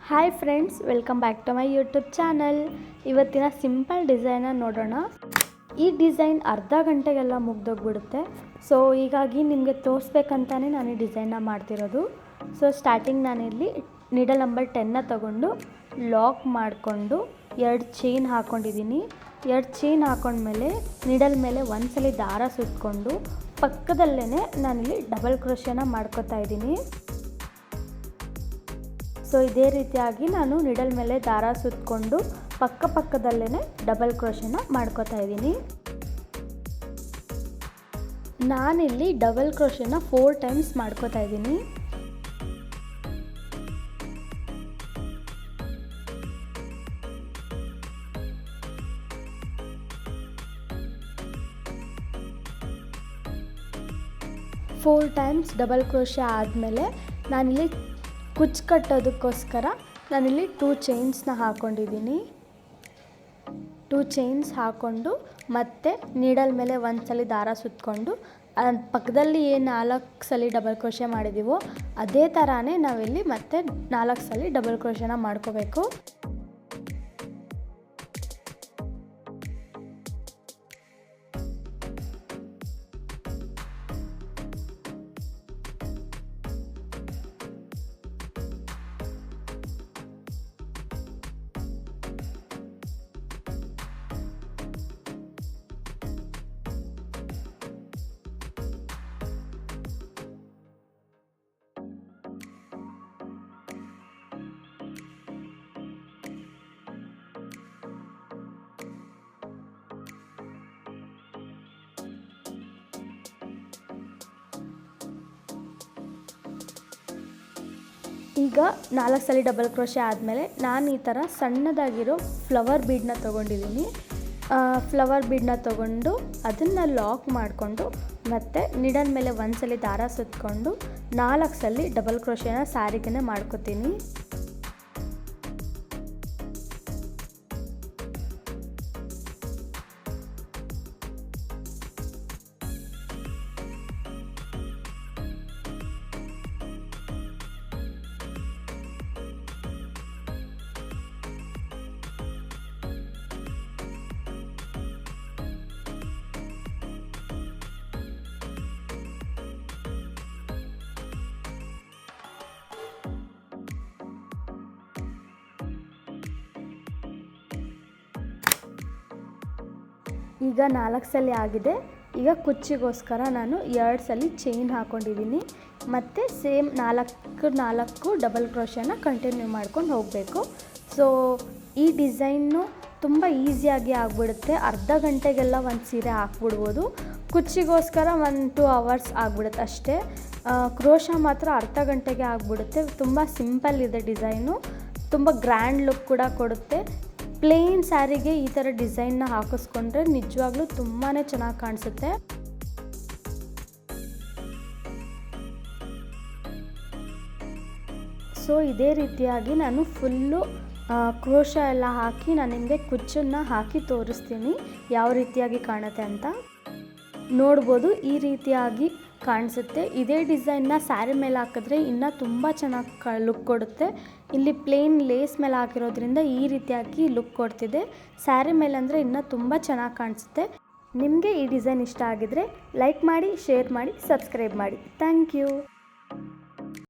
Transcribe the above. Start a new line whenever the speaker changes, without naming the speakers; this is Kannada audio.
Hi friends, welcome back to my YouTube channel. ಇವತ್ತಿನ ಸಿಂಪಲ್ ಡಿಸೈನ ನೋಡೋಣ. ಈ ಡಿಸೈನ್ ಅರ್ಧ ಗಂಟೆಗೆಲ್ಲ ಮುಗ್ದೋಗ್ಬಿಡುತ್ತೆ. ಸೊ ಹೀಗಾಗಿ ನಿಮಗೆ ತೋರಿಸ್ಬೇಕಂತಾನೆ ನಾನು ಈ ಡಿಸೈನ್ನ ಮಾಡ್ತಿರೋದು. ಸೊ ಸ್ಟಾರ್ಟಿಂಗ್ ನಾನಿಲ್ಲಿ ನೀಡಲ್ ನಂಬರ್ 10ನ ತಗೊಂಡು ಲಾಕ್ ಮಾಡಿಕೊಂಡು 2 ಚೈನ್ ಹಾಕ್ಕೊಂಡಿದ್ದೀನಿ. 2 ಚೈನ್ ಹಾಕ್ಕೊಂಡ್ಮೇಲೆ ನೀಡಲ್ ಮೇಲೆ ಒಂದ್ಸಲಿ ದಾರ ಸುತ್ತಕೊಂಡು ಪಕ್ಕದಲ್ಲೇ ನಾನಿಲ್ಲಿ ಡಬಲ್ ಕ್ರೋಶೆನ ಮಾಡ್ಕೋತಾ ಇದ್ದೀನಿ. ಸೊ ಇದೇ ರೀತಿಯಾಗಿ ನಾನು ನೀಡಲ್ ಮೇಲೆ ದಾರ ಸುತ್ತಕೊಂಡು ಪಕ್ಕದಲ್ಲೇ ಡಬಲ್ ಕ್ರೋಶೆನ ಮಾಡ್ಕೋತಾ ಇದ್ದೀನಿ. ನಾನಿಲ್ಲಿ ಡಬಲ್ ಕ್ರೋಶೆನ 4 ಟೈಮ್ಸ್ ಮಾಡ್ಕೋತಾ ಇದ್ದೀನಿ. ಫೋರ್ ಟೈಮ್ಸ್ ಡಬಲ್ ಕ್ರೋಶೆ ಆದಮೇಲೆ ನಾನಿಲ್ಲಿ ಕುಚ್ಚು ಕಟ್ಟೋದಕ್ಕೋಸ್ಕರ ನಾನಿಲ್ಲಿ 2 ಚೈನ್ಸ್ನ ಹಾಕ್ಕೊಂಡಿದ್ದೀನಿ. 2 ಚೈನ್ಸ್ ಹಾಕ್ಕೊಂಡು ಮತ್ತೆ ನೀಡಲ್ ಮೇಲೆ ಒಂದ್ಸಲಿ ದಾರ ಸುತ್ತಕೊಂಡು ಪಕ್ಕದಲ್ಲಿ 4 ಸಲ ಡಬಲ್ ಕ್ರೋಶೆ ಮಾಡಿದ್ದೀವೋ ಅದೇ ಥರನೇ ನಾವಿಲ್ಲಿ ಮತ್ತೆ 4 ಸಲ ಡಬಲ್ ಕ್ರೋಶೆನ ಮಾಡ್ಕೋಬೇಕು. ಈಗ 4 ಸಲ ಡಬಲ್ ಕ್ರೋಶೆ ಆದಮೇಲೆ ನಾನು ಈ ಥರ ಸಣ್ಣದಾಗಿರೋ ಫ್ಲವರ್ ಬೀಡನ್ನ ತೊಗೊಂಡಿದ್ದೀನಿ. ಫ್ಲವರ್ ಬೀಡನ್ನ ತೊಗೊಂಡು ಅದನ್ನು ಲಾಕ್ ಮಾಡಿಕೊಂಡು ಮತ್ತು ನೀಡಲ್ ಮೇಲೆ ಒಂದ್ಸಲಿ ದಾರ ಸುತ್ತಕೊಂಡು 4 ಸಲ ಡಬಲ್ ಕ್ರೋಶೆನ ಸ್ಯಾರಿಗೆ ಮಾಡ್ಕೋತೀನಿ. ಈಗ 4 ಸಲ ಆಗಿದೆ. ಈಗ ಕುಚ್ಚಿಗೋಸ್ಕರ ನಾನು 2 ಸಲ ಚೈನ್ ಹಾಕ್ಕೊಂಡಿದ್ದೀನಿ. ಮತ್ತು ಸೇಮ್ 4 ಡಬಲ್ ಕ್ರೋಶೆನ ಕಂಟಿನ್ಯೂ ಮಾಡ್ಕೊಂಡು ಹೋಗಬೇಕು. ಸೊ ಈ ಡಿಸೈನ್ನು ತುಂಬ ಈಸಿಯಾಗಿ ಆಗಿಬಿಡುತ್ತೆ. ಅರ್ಧ ಗಂಟೆಗೆಲ್ಲ ಒಂದು ಸೀರೆ ಹಾಕ್ಬಿಡ್ಬೋದು. ಕುಚ್ಚಿಗೋಸ್ಕರ 1-2 ಅವರ್ಸ್ ಆಗಿಬಿಡುತ್ತೆ ಅಷ್ಟೇ. ಕ್ರೋಶ ಮಾತ್ರ ಅರ್ಧ ಗಂಟೆಗೆ ಆಗಿಬಿಡುತ್ತೆ. ತುಂಬ ಸಿಂಪಲ್ ಇದೆ ಡಿಸೈನು, ತುಂಬ ಗ್ರ್ಯಾಂಡ್ ಲುಕ್ ಕೂಡ ಕೊಡುತ್ತೆ. ಪ್ಲೇನ್ ಸ್ಯಾರಿಗೆ ಈ ಥರ ಡಿಸೈನ್ನ ಹಾಕಿಸ್ಕೊಂಡ್ರೆ ನಿಜವಾಗ್ಲೂ ತುಂಬಾ ಚೆನ್ನಾಗಿ ಕಾಣಿಸುತ್ತೆ. ಸೊ ಇದೇ ರೀತಿಯಾಗಿ ನಾನು ಫುಲ್ಲು ಕ್ರೋಶ ಎಲ್ಲ ಹಾಕಿ ನಾನು ನಿಮಗೆ ಕುಚ್ಚನ್ನು ಹಾಕಿ ತೋರಿಸ್ತೀನಿ ಯಾವ ರೀತಿಯಾಗಿ ಕಾಣುತ್ತೆ ಅಂತ. ನೋಡ್ಬೋದು ಈ ರೀತಿಯಾಗಿ ಕಾಣಿಸುತ್ತೆ. ಇದೇ ಡಿಸೈನ್ನ ಸ್ಯಾರಿ ಮೇಲೆ ಹಾಕಿದ್ರೆ ಇನ್ನೂ ತುಂಬ ಚೆನ್ನಾಗಿ ಲುಕ್ ಕೊಡುತ್ತೆ. ಇಲ್ಲಿ ಪ್ಲೇನ್ ಲೇಸ್ ಮೇಲೆ ಹಾಕಿರೋದ್ರಿಂದ ಈ ರೀತಿಯಾಗಿ ಲುಕ್ ಕೊಡ್ತಿದೆ. ಸ್ಯಾರಿ ಮೇಲೆ ಅಂದರೆ ಇನ್ನೂ ತುಂಬ ಚೆನ್ನಾಗಿ ಕಾಣಿಸುತ್ತೆ. ನಿಮಗೆ ಈ ಡಿಸೈನ್ ಇಷ್ಟ ಆಗಿದ್ರೆ ಲೈಕ್ ಮಾಡಿ, ಶೇರ್ ಮಾಡಿ, ಸಬ್ಸ್ಕ್ರೈಬ್ ಮಾಡಿ. Thank you.